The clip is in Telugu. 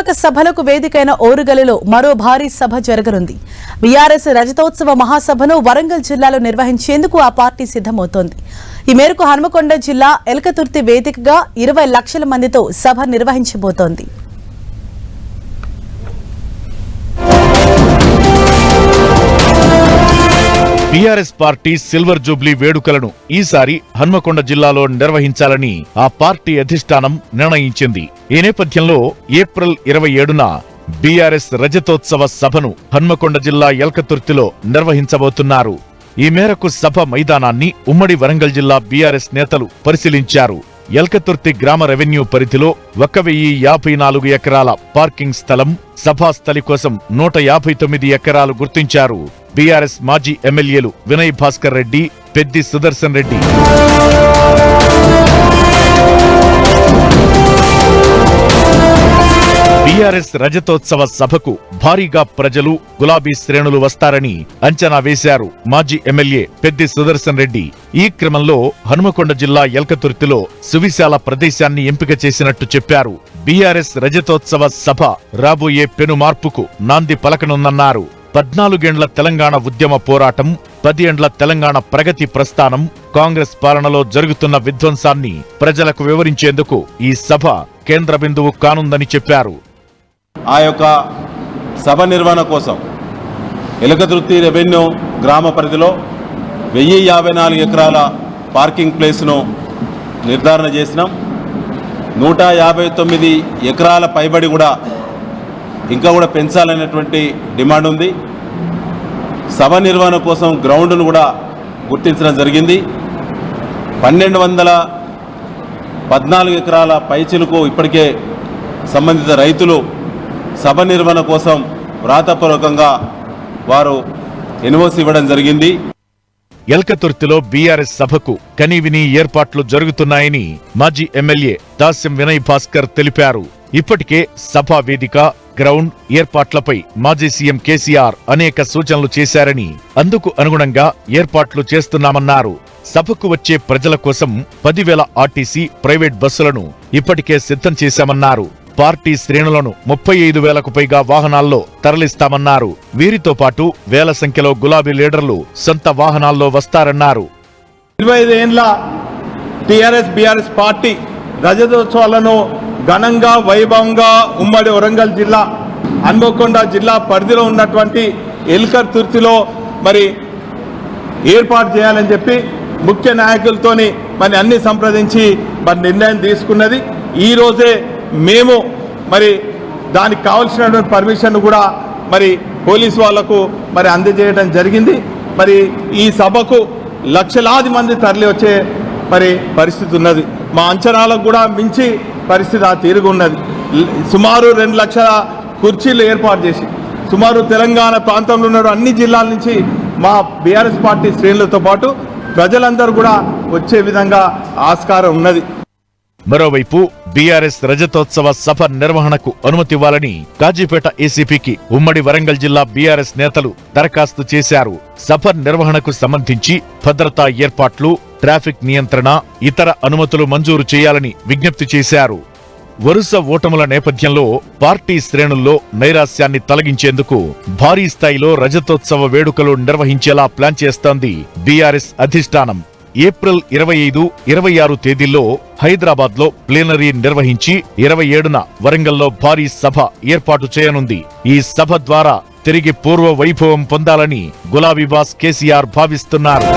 వ్యూహాత్మక సభలకు వేదికైన ఓరుగల్లులో మరో భారీ సభ జరగనుంది. బీఆర్ఎస్ రజతోత్సవ మహాసభను వరంగల్ జిల్లాలో నిర్వహించేందుకు ఆ పార్టీ సిద్ధమవుతోంది. ఈ మేరకు హన్మకొండ జిల్లా ఎల్కతుర్తి వేదికగా 20 లక్షల మందితో సభ నిర్వహించబోతోంది. బీఆర్ఎస్ పార్టీ సిల్వర్ జూబ్లీ వేడుకలను ఈసారి హన్మకొండ జిల్లాలో నిర్వహించాలని ఆ పార్టీ అధిష్టానం నిర్ణయించింది. ఈ నేపథ్యంలో ఏప్రిల్ 27న బీఆర్ఎస్ రజతోత్సవ సభను హన్మకొండ జిల్లా ఎల్కతుర్తిలో నిర్వహించబోతున్నారు. ఈ మేరకు సభ మైదానాన్ని ఉమ్మడి వరంగల్ జిల్లా బీఆర్ఎస్ నేతలు పరిశీలించారు. ఎల్కతుర్తి గ్రామ రెవెన్యూ పరిధిలో 1054 ఎకరాల పార్కింగ్ స్థలం, సభాస్థలి కోసం 159 ఎకరాలు గుర్తించారు. బీఆర్ఎస్ మాజీ ఎమ్మెల్యేలు వినయ్ భాస్కర్ రెడ్డి, పెద్ది సుదర్శన్ రెడ్డి బీఆర్ఎస్ రజతోత్సవ సభకు భారీగా ప్రజలు, గులాబీ శ్రేణులు వస్తారని అంచనా వేశారు మాజీ ఎమ్మెల్యే పెద్ది సుదర్శన్ రెడ్డి. ఈ క్రమంలో హనుమకొండ జిల్లా ఎల్కతుర్తిలో సువిశాల ప్రదేశాన్ని ఎంపిక చేసినట్టు చెప్పారు. బీఆర్ఎస్ రజతోత్సవ సభ రాబోయే పెను మార్పుకు నాంది పలకనుందన్నారు. 14 ఏండ్ల తెలంగాణ ఉద్యమ పోరాటం, 10 ఏండ్ల తెలంగాణ ప్రగతి ప్రస్థానం, కాంగ్రెస్ పాలనలో జరుగుతున్న విధ్వంసాన్ని ప్రజలకు వివరించేందుకు ఈ సభ కేంద్ర బిందువు కానుందని చెప్పారు. ఆ యొక్క సభ నిర్వహణ కోసం ఎలకతుర్తి రెవెన్యూ గ్రామ పరిధిలో 1054 ఎకరాల పార్కింగ్ ప్లేస్ను నిర్ధారణ చేసినాం. 159 ఎకరాల పైబడి కూడా ఇంకా పెంచాలనేటువంటి డిమాండ్ ఉంది. సభ నిర్వహణ కోసం గ్రౌండ్ను కూడా గుర్తించడం జరిగింది. 1214 ఎకరాల పైచిలకు ఇప్పటికే సంబంధిత రైతులు సభ నిర్వహణ కోసం వ్రాతపూర్వకంగా వారు ఎన్ఓసి ఇవ్వడం జరిగింది. ఎల్కతుర్తిలో బీఆర్ఎస్ సభకు కనీవినీ ఏర్పాట్లు జరుగుతున్నాయని మాజీ ఎమ్మెల్యే దాస్యం వినయ్ భాస్కర్ తెలిపారు. ఇప్పటికే సభా వేదిక, గ్రౌండ్ ఏర్పాట్లపై మాజీ సీఎం కేసీఆర్ అనేక సూచనలు చేశారని, అందుకు అనుగుణంగా ఏర్పాట్లు చేస్తున్నామన్నారు. సభకు వచ్చే ప్రజల కోసం 10,000 ఆర్టీసీ ప్రైవేట్ బస్సులను ఇప్పటికే సిద్ధం చేశామన్నారు. పార్టీ శ్రేణులను 35,000కు పైగా వాహనాల్లో తరలిస్తామన్నారు. వీరితో పాటు వేల సంఖ్యలో గులాబీ లీడర్లు సొంత వాహనాల్లో వస్తారన్నారు. 25 ఏండ్ల టీఆర్ఎస్ బీఆర్ఎస్ పార్టీ రజతోత్సవాలను ఘనంగా వైభవంగా ఉమ్మడి వరంగల్ జిల్లా హన్మకొండ జిల్లా పరిధిలో ఉన్నటువంటి ఎల్కతుర్తిలో ఏర్పాటు చేయాలని చెప్పి ముఖ్య నాయకులతోని అన్ని సంప్రదించి నిర్ణయం తీసుకున్నది. ఈ రోజే మేము దానికి కావాల్సినటువంటి పర్మిషన్ కూడా పోలీసు వాళ్లకు అందజేయడం జరిగింది. ఈ సభకు లక్షలాది మంది తరలి వచ్చే పరిస్థితి ఉన్నది. మా అంచనాలకు కూడా మించి పరిస్థితి ఆ తీరుగా ఉన్నది. సుమారు 2 లక్షల కుర్చీలు ఏర్పాటు చేసి సుమారు తెలంగాణ ప్రాంతంలో ఉన్న అన్ని జిల్లాల నుంచి మా బీఆర్ఎస్ పార్టీ శ్రేణులతో పాటు ప్రజలందరూ కూడా వచ్చే విధంగా ఆస్కారం ఉన్నది. మరోవైపు బీఆర్ఎస్ రజతోత్సవ సభ నిర్వహణకు అనుమతివ్వాలని కాజీపేట ఏసీపీకి ఉమ్మడి వరంగల్ జిల్లా బీఆర్ఎస్ నేతలు దరఖాస్తు చేశారు. సభ నిర్వహణకు సంబంధించి భద్రతా ఏర్పాట్లు, ట్రాఫిక్ నియంత్రణ, ఇతర అనుమతులు మంజూరు చేయాలని విజ్ఞప్తి చేశారు. వరుస ఓటముల నేపథ్యంలో పార్టీ శ్రేణుల్లో నైరాశ్యాన్ని తొలగించేందుకు భారీ స్థాయిలో రజతోత్సవ వేడుకలు నిర్వహించేలా ప్లాన్ చేస్తోంది బీఆర్ఎస్ అధిష్టానం. ఏప్రిల్ 25, 26 తేదీల్లో హైదరాబాద్లో ప్లీనరీ నిర్వహించి 27న వరంగల్లో భారీ సభ ఏర్పాటు చేయనుంది. ఈ సభ ద్వారా తిరిగి పూర్వ వైభవం పొందాలని గులాబీ బాస్ కేసీఆర్ భావిస్తున్నారు.